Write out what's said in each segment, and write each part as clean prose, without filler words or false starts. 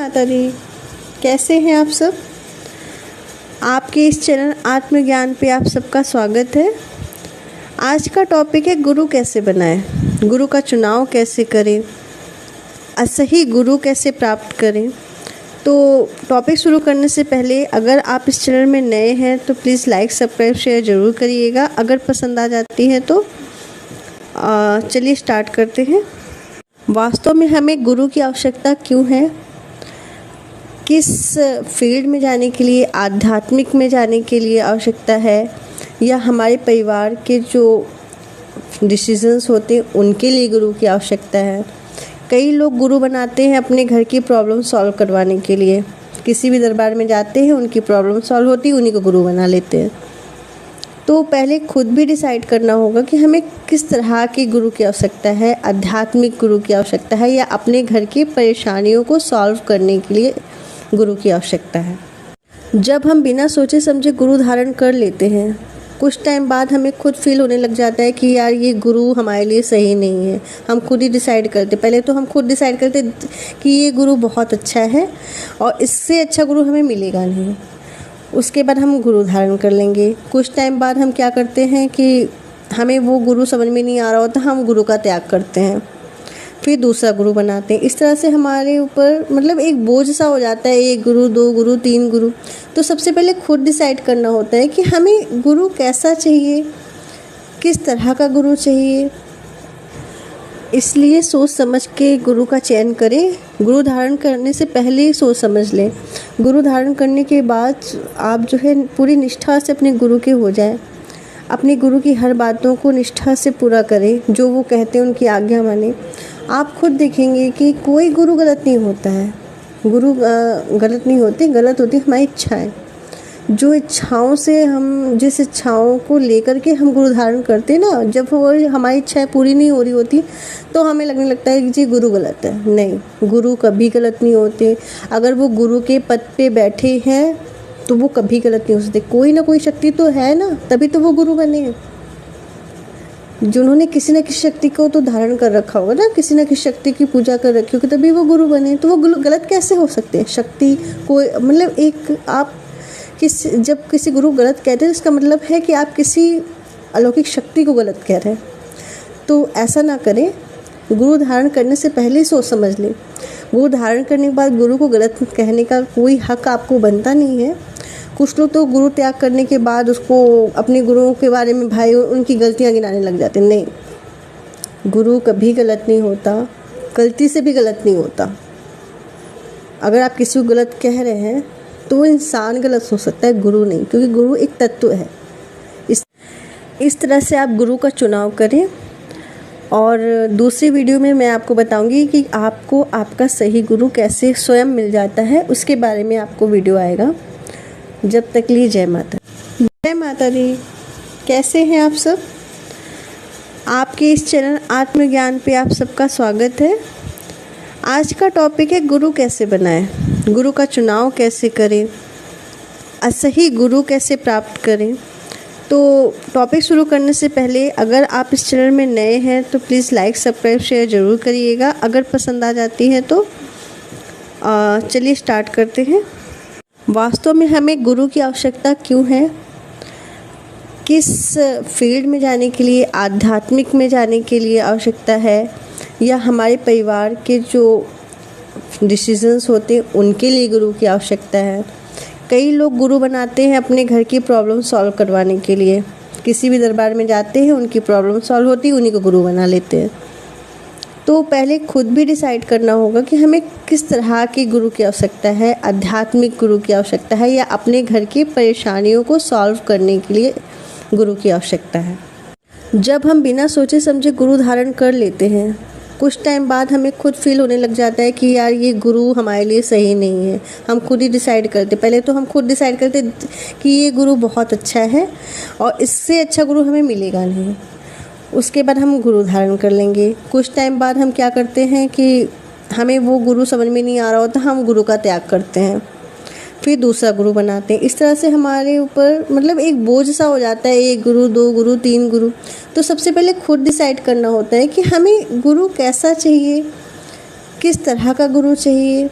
माता दी, कैसे हैं आप सब। आपके इस चैनल आत्मज्ञान पे आप सबका स्वागत है। आज का टॉपिक है गुरु कैसे बनाएं, गुरु का चुनाव कैसे करें, सही गुरु कैसे प्राप्त करें। तो टॉपिक शुरू करने से पहले अगर आप इस चैनल में नए हैं तो प्लीज़ लाइक सब्सक्राइब शेयर ज़रूर करिएगा। अगर पसंद आ जाती है तो चलिए स्टार्ट करते हैं। वास्तव में हमें गुरु की आवश्यकता क्यों है, किस फील्ड में जाने के लिए, आध्यात्मिक में जाने के लिए आवश्यकता है, या हमारे परिवार के जो डिसीजंस होते हैं उनके लिए गुरु की आवश्यकता है। कई लोग गुरु बनाते हैं अपने घर की प्रॉब्लम सॉल्व करवाने के लिए। किसी भी दरबार में जाते हैं, उनकी प्रॉब्लम सॉल्व होती है, उन्हीं को गुरु बना लेते हैं। तो पहले खुद भी डिसाइड करना होगा कि हमें किस तरह के गुरु की आवश्यकता है, आध्यात्मिक गुरु की आवश्यकता है या अपने घर की परेशानियों को सॉल्व करने के लिए गुरु की आवश्यकता है। जब हम बिना सोचे समझे गुरु धारण कर लेते हैं, कुछ टाइम बाद हमें खुद फील होने लग जाता है कि यार ये गुरु हमारे लिए सही नहीं है। हम खुद ही डिसाइड करते, पहले तो हम खुद डिसाइड करते कि ये गुरु बहुत अच्छा है और इससे अच्छा गुरु हमें मिलेगा नहीं। उसके बाद हम गुरु धारण कर लेंगे। कुछ टाइम बाद हम क्या करते हैं कि हमें वो गुरु समझ में नहीं आ रहा होता, हम गुरु का त्याग करते हैं, फिर दूसरा गुरु बनाते हैं। इस तरह से हमारे ऊपर मतलब एक बोझ सा हो जाता है, 1 गुरु 2 गुरु 3 गुरु। तो सबसे पहले खुद डिसाइड करना होता है कि हमें गुरु कैसा चाहिए, किस तरह का गुरु चाहिए। इसलिए सोच समझ के गुरु का चयन करें। गुरु धारण करने से पहले ही सोच समझ लें। गुरु धारण करने के बाद आप जो है पूरी निष्ठा से अपने गुरु के हो जाएं। अपने गुरु की हर बातों को निष्ठा से पूरा करें, जो वो कहते हैं उनकी आज्ञा माने। आप खुद देखेंगे कि कोई गुरु गलत नहीं होता है। गुरु गलत नहीं होते, गलत होती हमारी इच्छाएं। जो इच्छाओं से हम, जिस इच्छाओं को लेकर के हम गुरु धारण करते हैं ना, जब वो हमारी इच्छाएं पूरी नहीं हो रही होती तो हमें लगने लगता है कि जी गुरु गलत है। नहीं, गुरु कभी गलत नहीं होते। अगर वो गुरु के पद पे बैठे हैं तो वो कभी गलत नहीं हो सकते। कोई ना कोई शक्ति तो है ना, तभी तो वो गुरु बने हैं। जिन्होंने किसी न किसी शक्ति को तो धारण कर रखा होगा ना, किसी न किसी शक्ति की पूजा कर रखी होगी, तभी वो गुरु बने। तो वो गलत कैसे हो सकते हैं। शक्ति कोई मतलब एक आप जब किसी गुरु गलत कहते हैं इसका मतलब है कि आप किसी अलौकिक शक्ति को गलत कह रहे हैं। तो ऐसा ना करें। गुरु धारण करने से पहले ही सोच समझ लें। गुरु धारण करने के बाद गुरु को गलत कहने का कोई हक आपको बनता नहीं है। कुछ लोग तो गुरु त्याग करने के बाद उसको अपने गुरुओं के बारे में भाई उनकी गलतियां गिनाने लग जाते हैं। नहीं, गुरु कभी गलत नहीं होता, गलती से भी गलत नहीं होता। अगर आप किसी को गलत कह रहे हैं तो वो इंसान गलत हो सकता है, गुरु नहीं, क्योंकि गुरु एक तत्व है। इस तरह से आप गुरु का चुनाव करें। और दूसरी वीडियो में मैं आपको बताऊंगी कि आपको आपका सही गुरु कैसे स्वयं मिल जाता है, उसके बारे में आपको वीडियो आएगा। जब तक लिए जय माता। जय माता दी, कैसे हैं आप सब। आपके इस चैनल आत्मज्ञान पे आप सबका स्वागत है। आज का टॉपिक है गुरु कैसे बनाएं, गुरु का चुनाव कैसे करें, सही गुरु कैसे प्राप्त करें। तो टॉपिक शुरू करने से पहले अगर आप इस चैनल में नए हैं तो प्लीज़ लाइक सब्सक्राइब शेयर ज़रूर करिएगा। अगर पसंद आ जाती है तो चलिए स्टार्ट करते हैं। वास्तव में हमें गुरु की आवश्यकता क्यों है, किस फील्ड में जाने के लिए, आध्यात्मिक में जाने के लिए आवश्यकता है, या हमारे परिवार के जो डिसीजंस होते हैं उनके लिए गुरु की आवश्यकता है। कई लोग गुरु बनाते हैं अपने घर की प्रॉब्लम सॉल्व करवाने के लिए। किसी भी दरबार में जाते हैं, उनकी प्रॉब्लम सॉल्व होती है, उन्हीं को गुरु बना लेते हैं। तो पहले खुद भी डिसाइड करना होगा कि हमें किस तरह के गुरु की आवश्यकता है, आध्यात्मिक गुरु की आवश्यकता है या अपने घर की परेशानियों को सॉल्व करने के लिए गुरु की आवश्यकता है। जब हम बिना सोचे समझे गुरु धारण कर लेते हैं, कुछ टाइम बाद हमें खुद फील होने लग जाता है कि यार ये गुरु हमारे लिए सही नहीं है। हम खुद ही डिसाइड करते, पहले तो हम खुद डिसाइड करते कि ये गुरु बहुत अच्छा है और इससे अच्छा गुरु हमें मिलेगा नहीं। उसके बाद हम गुरु धारण कर लेंगे। कुछ टाइम बाद हम क्या करते हैं कि हमें वो गुरु समझ में नहीं आ रहा होता, हम गुरु का त्याग करते हैं, फिर दूसरा गुरु बनाते हैं। इस तरह से हमारे ऊपर मतलब एक बोझ सा हो जाता है, 1 गुरु 2 गुरु 3 गुरु। तो सबसे पहले खुद डिसाइड करना होता है कि हमें गुरु कैसा चाहिए, किस तरह का गुरु चाहिए।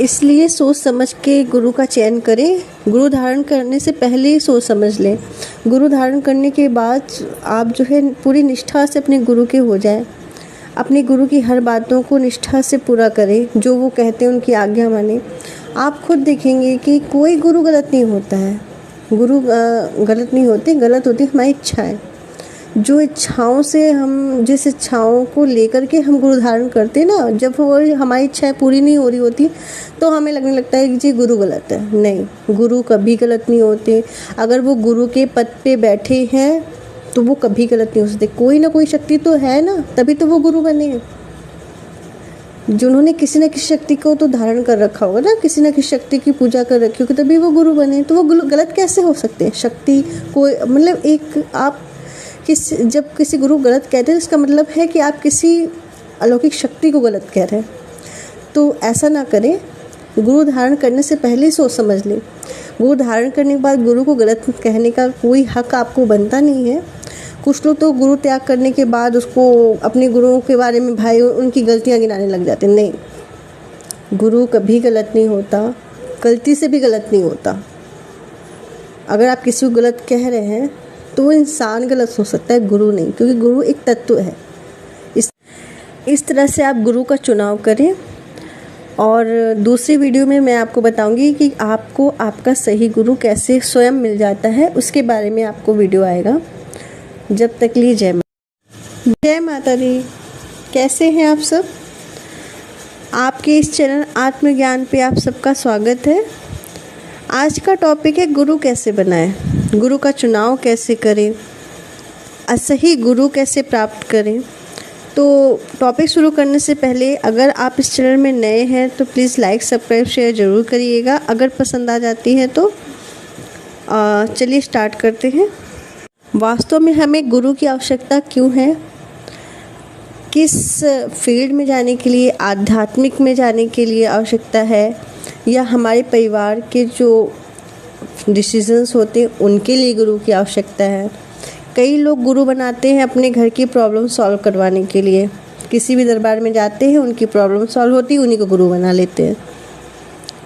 इसलिए सोच समझ के गुरु का चयन करें। गुरु धारण करने से पहले ही सोच समझ लें। गुरु धारण करने के बाद आप जो है पूरी निष्ठा से अपने गुरु के हो जाएं। अपने गुरु की हर बातों को निष्ठा से पूरा करें, जो वो कहते हैं उनकी आज्ञा माने। आप खुद देखेंगे कि कोई गुरु गलत नहीं होता है। गुरु गलत नहीं होते, गलत होती हमारी इच्छाएं। जो इच्छाओं से हम जिस इच्छाओं को लेकर के हम गुरु धारण करते हैं ना, जब वो हमारी इच्छाएं पूरी नहीं हो रही होती तो हमें लगने लगता है कि जी गुरु गलत है। नहीं, गुरु कभी गलत नहीं होते। अगर वो गुरु के पद पे बैठे हैं तो वो कभी गलत नहीं हो सकते। कोई ना कोई शक्ति तो है ना, तभी तो वो गुरु बने हैं। जिन्होंने किसी न किसी शक्ति को तो धारण कर रखा होगा ना, किसी न किसी शक्ति की पूजा कर रखी होगी, तभी वो गुरु बने। तो वो गलत कैसे हो सकते हैं? शक्ति कोई मतलब एक आप जब किसी गुरु गलत कहते हैं इसका मतलब है कि आप किसी अलौकिक शक्ति को गलत कह रहे हैं। तो ऐसा ना करें। गुरु धारण करने से पहले ही सोच समझ लें। गुरु धारण करने के बाद गुरु को गलत कहने का कोई हक आपको बनता नहीं है। कुछ लोग तो गुरु त्याग करने के बाद उसको अपने गुरुओं के बारे में भाई उनकी गलतियां गिनाने लग जाते हैं। नहीं, गुरु कभी गलत नहीं होता, गलती से भी गलत नहीं होता। अगर आप किसी को गलत कह रहे हैं तो वो इंसान गलत हो सकता है, गुरु नहीं, क्योंकि गुरु एक तत्व है। इस तरह से आप गुरु का चुनाव करें। और दूसरी वीडियो में मैं आपको बताऊंगी कि आपको आपका सही गुरु कैसे स्वयं मिल जाता है, उसके बारे में आपको वीडियो आएगा। जब तक लिए जय माता दी। कैसे हैं आप सब? आपके इस चैनल आत्मज्ञान पे आप सबका स्वागत है। आज का टॉपिक है गुरु कैसे बनाएं, गुरु का चुनाव कैसे करें, सही गुरु कैसे प्राप्त करें। तो टॉपिक शुरू करने से पहले अगर आप इस चैनल में नए हैं तो प्लीज़ लाइक सब्सक्राइब शेयर ज़रूर करिएगा। अगर पसंद आ जाती है तो चलिए स्टार्ट करते हैं। वास्तव में हमें गुरु की आवश्यकता क्यों है? किस फील्ड में जाने के लिए, आध्यात्मिक में जाने के लिए आवश्यकता है, या हमारे परिवार के जो डिसीजंस होते हैं उनके लिए गुरु की आवश्यकता है। कई लोग गुरु बनाते हैं अपने घर की प्रॉब्लम सॉल्व करवाने के लिए। किसी भी दरबार में जाते हैं, उनकी प्रॉब्लम सॉल्व होती है, उन्हीं को गुरु बना लेते हैं।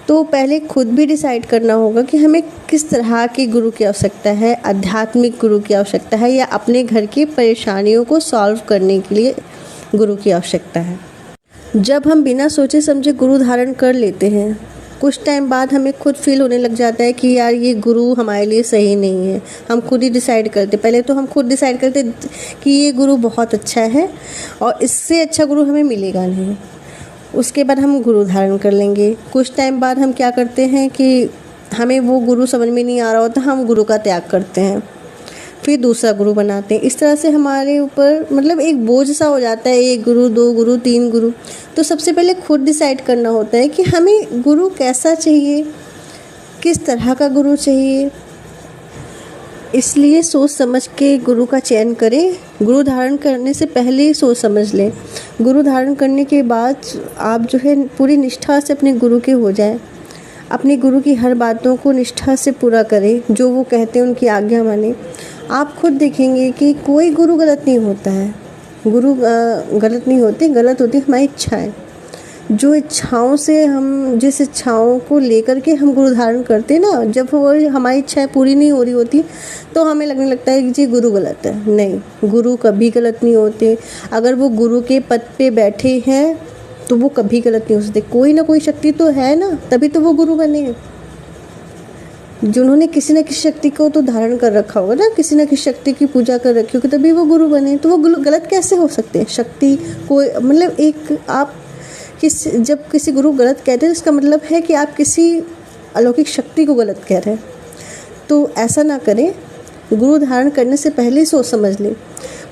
तो पहले खुद भी डिसाइड करना होगा कि हमें किस तरह के गुरु की आवश्यकता है। आध्यात्मिक गुरु की आवश्यकता है या अपने घर की परेशानियों को सॉल्व करने के लिए गुरु की आवश्यकता है। जब हम बिना सोचे समझे गुरु धारण कर लेते हैं, कुछ टाइम बाद हमें खुद फील होने लग जाता है कि यार ये गुरु हमारे लिए सही नहीं है। हम खुद ही डिसाइड करते, पहले तो हम खुद डिसाइड करते कि ये गुरु बहुत अच्छा है और इससे अच्छा गुरु हमें मिलेगा नहीं। उसके बाद हम गुरु धारण कर लेंगे। कुछ टाइम बाद हम क्या करते हैं कि हमें वो गुरु समझ में नहीं आ रहा होता, हम गुरु का त्याग करते हैं, फिर दूसरा गुरु बनाते हैं। इस तरह से हमारे ऊपर मतलब एक बोझ सा हो जाता है, 1 गुरु 2 गुरु 3 गुरु। तो सबसे पहले खुद डिसाइड करना होता है कि हमें गुरु कैसा चाहिए, किस तरह का गुरु चाहिए। इसलिए सोच समझ के गुरु का चयन करें। गुरु धारण करने से पहले ही सोच समझ लें। गुरु धारण करने के बाद आप जो है पूरी निष्ठा से अपने गुरु के हो जाएं। अपने गुरु की हर बातों को निष्ठा से पूरा करें, जो वो कहते हैं उनकी आज्ञा माने। आप खुद देखेंगे कि कोई गुरु गलत नहीं होता है। गुरु गलत नहीं होते, गलत होती हमारी इच्छाएं। जो इच्छाओं से हम जिस इच्छाओं को लेकर के हम गुरु धारण करते हैं ना, जब वो हमारी इच्छाएं पूरी नहीं हो रही होती तो हमें लगने लगता है कि जी गुरु गलत है। नहीं, गुरु कभी गलत नहीं होते। अगर वो गुरु के पद पे बैठे हैं तो वो कभी गलत नहीं हो सकते। कोई ना कोई शक्ति तो है ना, तभी तो वो गुरु बने हैं। जिन्होंने किसी न किसी शक्ति को तो धारण कर रखा होगा ना, किसी न किसी शक्ति की पूजा कर रखी होगी, तभी वो गुरु बने। तो वो गलत कैसे हो सकते हैं? शक्ति कोई मतलब एक आप जब किसी गुरु गलत कहते हैं इसका मतलब है कि आप किसी अलौकिक शक्ति को गलत कह रहे हैं। तो ऐसा ना करें। गुरु धारण करने से पहले ही सोच समझ लें।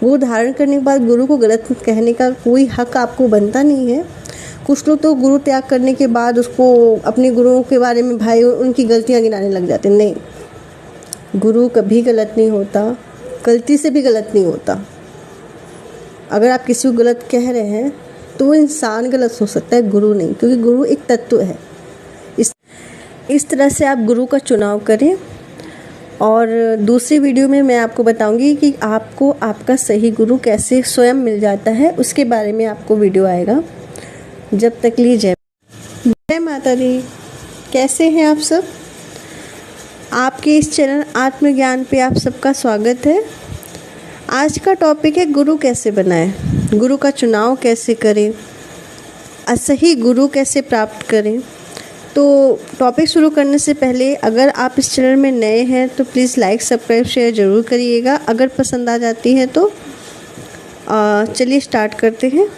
गुरु धारण करने के बाद गुरु को गलत कहने का कोई हक आपको बनता नहीं है। कुछ लोग तो गुरु त्याग करने के बाद उसको अपने गुरुओं के बारे में भाई उनकी गलतियां गिनाने लग जाते हैं। नहीं, गुरु कभी गलत नहीं होता, गलती से भी गलत नहीं होता। अगर आप किसी को गलत कह रहे हैं तो वो इंसान गलत हो सकता है, गुरु नहीं, क्योंकि गुरु एक तत्व है। इस तरह से आप गुरु का चुनाव करें। और दूसरी वीडियो में मैं आपको बताऊंगी कि आपको आपका सही गुरु कैसे स्वयं मिल जाता है, उसके बारे में आपको वीडियो आएगा। जब तक लिए जय जय माता दी। कैसे हैं आप सब। आपके इस चैनल आत्मज्ञान पे आप सबका स्वागत है। आज का टॉपिक है गुरु कैसे बनाएं, गुरु का चुनाव कैसे करें, सही गुरु कैसे प्राप्त करें। तो टॉपिक शुरू करने से पहले अगर आप इस चैनल में नए हैं तो प्लीज़ लाइक सब्सक्राइब शेयर ज़रूर करिएगा। अगर पसंद आ जाती है तो चलिए स्टार्ट करते हैं।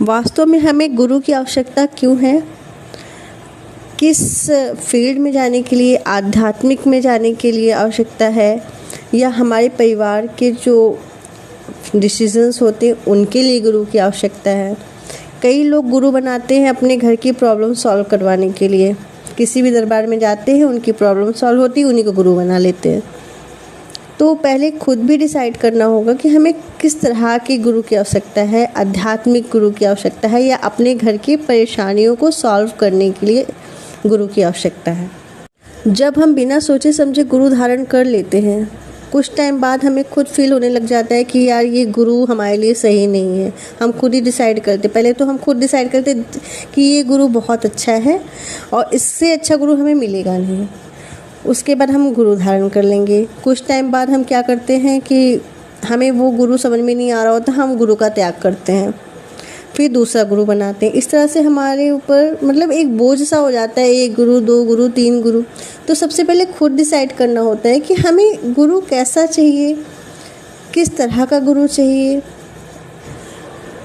वास्तव में हमें गुरु की आवश्यकता क्यों है, किस फील्ड में जाने के लिए, आध्यात्मिक में जाने के लिए आवश्यकता है, या हमारे परिवार के जो डिसीजंस होते हैं उनके लिए गुरु की आवश्यकता है। कई लोग गुरु बनाते हैं अपने घर की प्रॉब्लम सॉल्व करवाने के लिए। किसी भी दरबार में जाते हैं, उनकी प्रॉब्लम सॉल्व होती है, उन्हीं को गुरु बना लेते हैं। तो पहले खुद भी डिसाइड करना होगा कि हमें किस तरह के गुरु की आवश्यकता है, आध्यात्मिक गुरु की आवश्यकता है या अपने घर की परेशानियों को सॉल्व करने के लिए गुरु की आवश्यकता है। जब हम बिना सोचे समझे गुरु धारण कर लेते हैं, कुछ टाइम बाद हमें खुद फील होने लग जाता है कि यार ये गुरु हमारे लिए सही नहीं है। हम खुद ही डिसाइड करते, पहले तो हम खुद डिसाइड करते कि ये गुरु बहुत अच्छा है और इससे अच्छा गुरु हमें मिलेगा नहीं। उसके बाद हम गुरु धारण कर लेंगे। कुछ टाइम बाद हम क्या करते हैं कि हमें वो गुरु समझ में नहीं आ रहा होता, हम गुरु का त्याग करते हैं, फिर दूसरा गुरु बनाते हैं। इस तरह से हमारे ऊपर मतलब एक बोझ सा हो जाता है, 1 गुरु 2 गुरु 3 गुरु। तो सबसे पहले खुद डिसाइड करना होता है कि हमें गुरु कैसा चाहिए, किस तरह का गुरु चाहिए।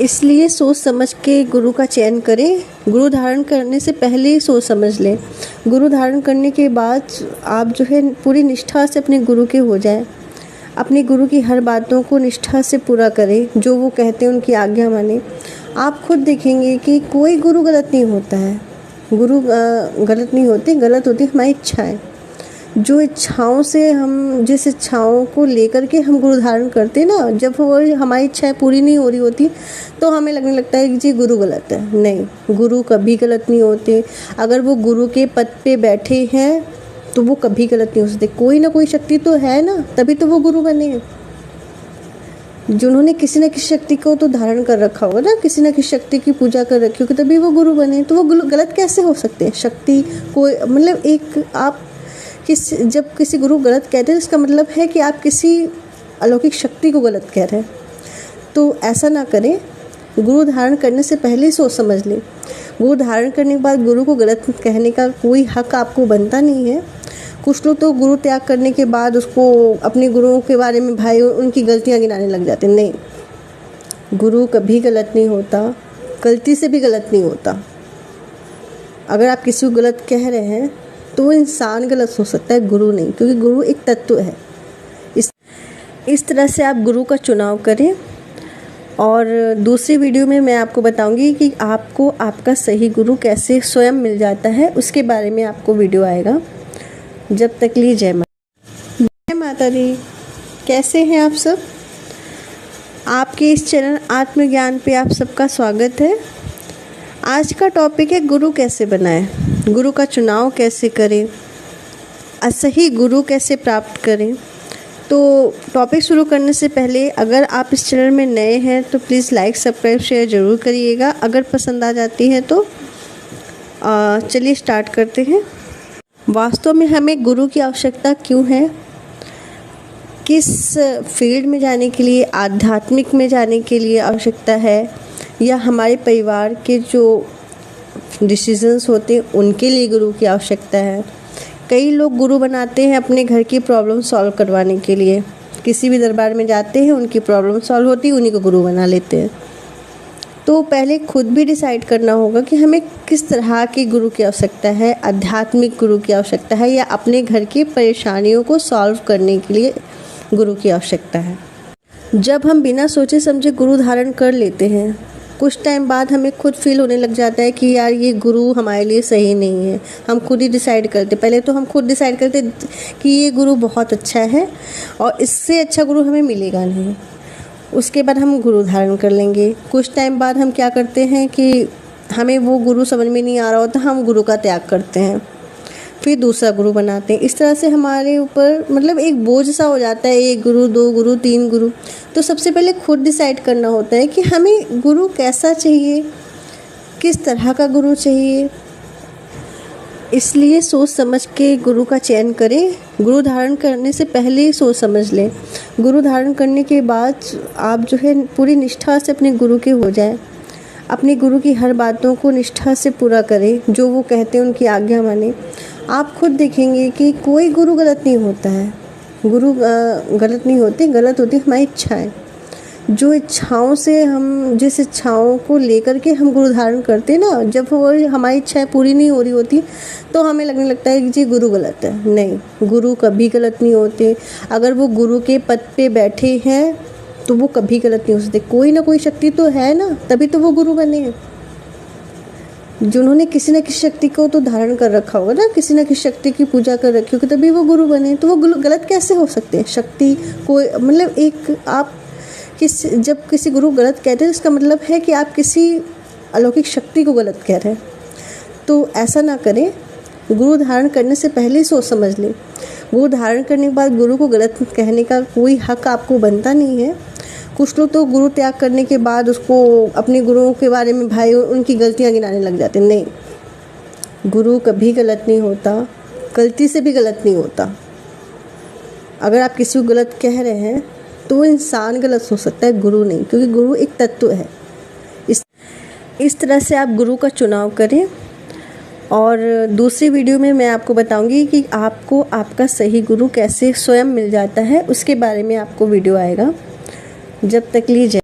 इसलिए सोच समझ के गुरु का चयन करें। गुरु धारण करने से पहले सोच समझ लें। गुरु धारण करने के बाद आप जो है पूरी निष्ठा से अपने गुरु के हो जाएं। अपने गुरु की हर बातों को निष्ठा से पूरा करें, जो वो कहते हैं उनकी आज्ञा माने। आप खुद देखेंगे कि कोई गुरु गलत नहीं होता है। गुरु गलत नहीं होते, गलत होती हमारी इच्छाएं। जो इच्छाओं से हम, जिस इच्छाओं को लेकर के हम गुरु धारण करते हैं ना, जब वो हमारी इच्छाएं पूरी नहीं हो रही होती तो हमें लगने लगता है कि जी गुरु गलत है। नहीं, गुरु कभी गलत नहीं होते। अगर वो गुरु के पद पे बैठे हैं तो वो कभी गलत नहीं हो सकते। कोई ना कोई शक्ति तो है ना, तभी तो वो गुरु बने हैं। जिन्होंने किसी न किसी शक्ति को तो धारण कर रखा होगा ना, किसी न किसी शक्ति की पूजा कर रखी होगी, तभी वो गुरु बने। तो वो गलत कैसे हो सकते हैं। शक्ति कोई मतलब एक आप जब किसी गुरु गलत कहते हैं इसका मतलब है कि आप किसी अलौकिक शक्ति को गलत कह रहे हैं। तो ऐसा ना करें। गुरु धारण करने से पहले ही सोच समझ लें। गुरु धारण करने के बाद गुरु को गलत कहने का कोई हक आपको बनता नहीं है। कुछ लोग तो गुरु त्याग करने के बाद उसको अपने गुरुओं के बारे में भाई उनकी गलतियां गिनाने लग जाते हैं। नहीं, गुरु कभी गलत नहीं होता, गलती से भी गलत नहीं होता। अगर आप किसी को गलत कह रहे हैं तो वो इंसान गलत हो सकता है, गुरु नहीं, क्योंकि गुरु एक तत्व है। इस तरह से आप गुरु का चुनाव करें। और दूसरी वीडियो में मैं आपको बताऊंगी कि आपको आपका सही गुरु कैसे स्वयं मिल जाता है, उसके बारे में आपको वीडियो आएगा। जब तक लिए जय माता दी। कैसे हैं आप सब। आपके इस चैनल आत्मज्ञान पे आप सबका स्वागत है। आज का टॉपिक है गुरु कैसे बनाएं, गुरु का चुनाव कैसे करें, सही गुरु कैसे प्राप्त करें। तो टॉपिक शुरू करने से पहले अगर आप इस चैनल में नए हैं तो प्लीज़ लाइक सब्सक्राइब शेयर ज़रूर करिएगा। अगर पसंद आ जाती है तो चलिए स्टार्ट करते हैं। वास्तव में हमें गुरु की आवश्यकता क्यों है, किस फील्ड में जाने के लिए, आध्यात्मिक में जाने के लिए आवश्यकता है, या हमारे परिवार के जो डिसीजंस होते हैं उनके लिए गुरु की आवश्यकता है। कई लोग गुरु बनाते हैं अपने घर की प्रॉब्लम सॉल्व करवाने के लिए। किसी भी दरबार में जाते हैं, उनकी प्रॉब्लम सॉल्व होती है, उन्हीं को गुरु बना लेते हैं। तो पहले खुद भी डिसाइड करना होगा कि हमें किस तरह के गुरु की आवश्यकता है, आध्यात्मिक गुरु की आवश्यकता है या अपने घर की परेशानियों को सॉल्व करने के लिए गुरु की आवश्यकता है। जब हम बिना सोचे समझे गुरु धारण कर लेते हैं, कुछ टाइम बाद हमें खुद फील होने लग जाता है कि यार ये गुरु हमारे लिए सही नहीं है। हम खुद ही डिसाइड करते, पहले तो हम खुद डिसाइड करते कि ये गुरु बहुत अच्छा है और इससे अच्छा गुरु हमें मिलेगा नहीं। उसके बाद हम गुरु धारण कर लेंगे। कुछ टाइम बाद हम क्या करते हैं कि हमें वो गुरु समझ में नहीं आ रहा होता, हम गुरु का त्याग करते हैं, फिर दूसरा गुरु बनाते हैं। इस तरह से हमारे ऊपर मतलब एक बोझ सा हो जाता है, 1 गुरु 2 गुरु 3 गुरु। तो सबसे पहले खुद डिसाइड करना होता है कि हमें गुरु कैसा चाहिए, किस तरह का गुरु चाहिए। इसलिए सोच समझ के गुरु का चयन करें। गुरु धारण करने से पहले ही सोच समझ लें। गुरु धारण करने के बाद आप जो है पूरी निष्ठा से अपने गुरु के हो जाएं। अपने गुरु की हर बातों को निष्ठा से पूरा करें, जो वो कहते हैं उनकी आज्ञा माने। आप खुद देखेंगे कि कोई गुरु गलत नहीं होता है। गुरु गलत नहीं होते, गलत होती हमारी इच्छाएं। जो इच्छाओं से हम जिस इच्छाओं को लेकर के हम गुरु धारण करते हैं ना, जब वो हमारी इच्छाएं पूरी नहीं हो रही होती तो हमें लगने लगता है कि जी गुरु गलत है। नहीं, गुरु कभी गलत नहीं होते। अगर वो गुरु के पद पे बैठे हैं तो वो कभी गलत नहीं हो सकते। कोई ना कोई शक्ति तो है ना, तभी तो वो गुरु बने हैं। जिन्होंने किसी न किसी शक्ति को तो धारण कर रखा होगा ना, किसी न किसी शक्ति की पूजा कर रखी होगी, तभी वो गुरु बने। तो वो गलत कैसे हो सकते हैं? शक्ति कोई मतलब एक आप जब किसी गुरु गलत कहते हैं इसका मतलब है कि आप किसी अलौकिक शक्ति को गलत कह रहे हैं। तो ऐसा ना करें। गुरु धारण करने से पहले ही सोच समझ लें। गुरु धारण करने के बाद गुरु को गलत कहने का कोई हक आपको बनता नहीं है। कुछ लोग तो गुरु त्याग करने के बाद उसको अपने गुरुओं के बारे में भाई उनकी गलतियां गिनाने लग जाते हैं। नहीं, गुरु कभी गलत नहीं होता, गलती से भी गलत नहीं होता। अगर आप किसी को गलत कह रहे हैं तो वो इंसान गलत हो सकता है, गुरु नहीं, क्योंकि गुरु एक तत्व है। इस तरह से आप गुरु का चुनाव करें। और दूसरी वीडियो में मैं आपको बताऊंगी कि आपको आपका सही गुरु कैसे स्वयं मिल जाता है, उसके बारे में आपको वीडियो आएगा। जब तक लीजिए।